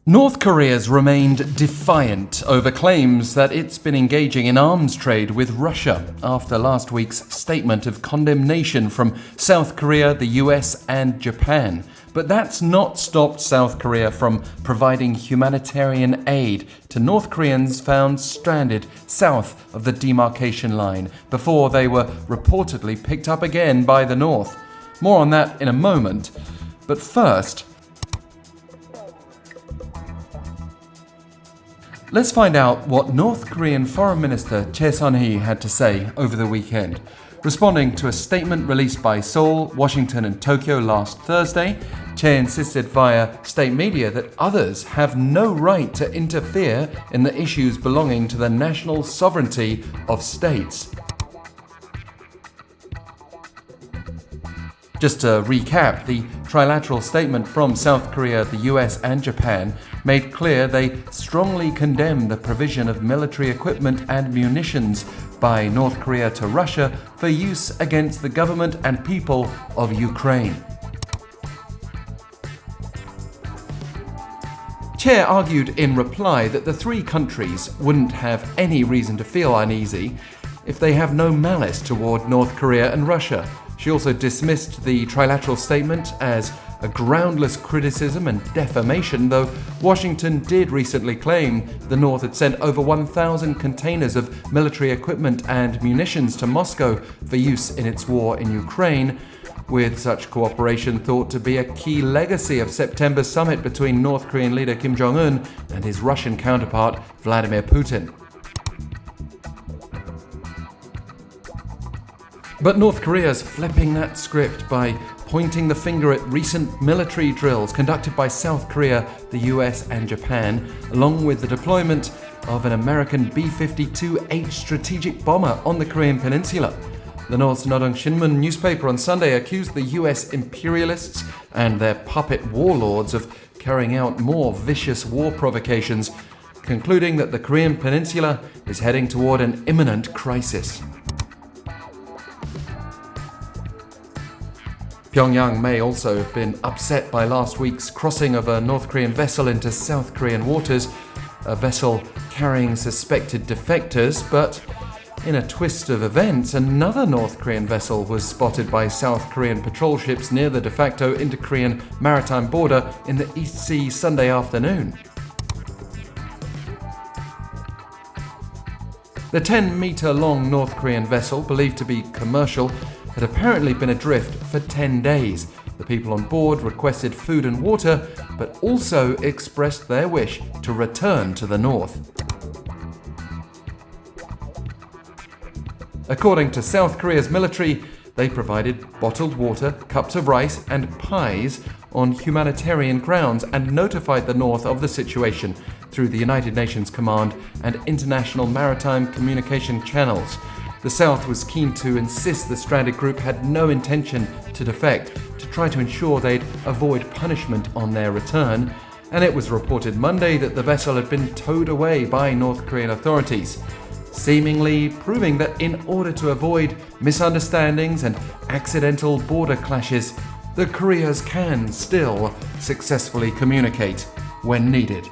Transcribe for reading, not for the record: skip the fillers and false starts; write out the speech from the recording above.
North Korea's remained defiant over claims that it's been engaging in arms trade with Russia after last week's statement of condemnation from South Korea, the US and Japan. But that's not stopped South Korea from providing humanitarian aid to North Koreans found stranded south of the demarcation line before they were reportedly picked up again by the North. More on that in a moment. But first, let's find out what North Korean Foreign Minister Choi Sun-hee had to say over the weekend. Responding to a statement released by Seoul, Washington and Tokyo last Thursday, Choi insisted via state media that others have no right to interfere in the issues belonging to the national sovereignty of states. Just to recap, the trilateral statement from South Korea, the US and Japan made clear they strongly condemn the provision of military equipment and munitions by North Korea to Russia for use against the government and people of Ukraine. Choi argued in reply that the three countries wouldn't have any reason to feel uneasy if they have no malice toward North Korea and Russia. She also dismissed the trilateral statement as a groundless criticism and defamation, though Washington did recently claim the North had sent over 1,000 containers of military equipment and munitions to Moscow for use in its war in Ukraine, with such cooperation thought to be a key legacy of September's summit between North Korean leader Kim Jong-un and his Russian counterpart Vladimir Putin. But North Korea's flipping that script by pointing the finger at recent military drills conducted by South Korea, the US and Japan, along with the deployment of an American B-52H strategic bomber on the Korean Peninsula. The North's Nodong Shinmun newspaper on Sunday accused the US imperialists and their puppet warlords of carrying out more vicious war provocations, concluding that the Korean Peninsula is heading toward an imminent crisis. Pyongyang may also have been upset by last week's crossing of a North Korean vessel into South Korean waters, a vessel carrying suspected defectors, but in a twist of events, another North Korean vessel was spotted by South Korean patrol ships near the de facto inter-Korean maritime border in the East Sea Sunday afternoon. The 10-meter-long North Korean vessel, believed to be commercial, had apparently been adrift for 10 days. The people on board requested food and water, but also expressed their wish to return to the north. According to South Korea's military, they provided bottled water, cups of rice and pies on humanitarian grounds and notified the North of the situation through the United Nations Command and international maritime communication channels. The South was keen to insist the stranded group had no intention to defect, to try to ensure they'd avoid punishment on their return, and it was reported Monday that the vessel had been towed away by North Korean authorities, seemingly proving that in order to avoid misunderstandings and accidental border clashes, the Koreas can still successfully communicate when needed.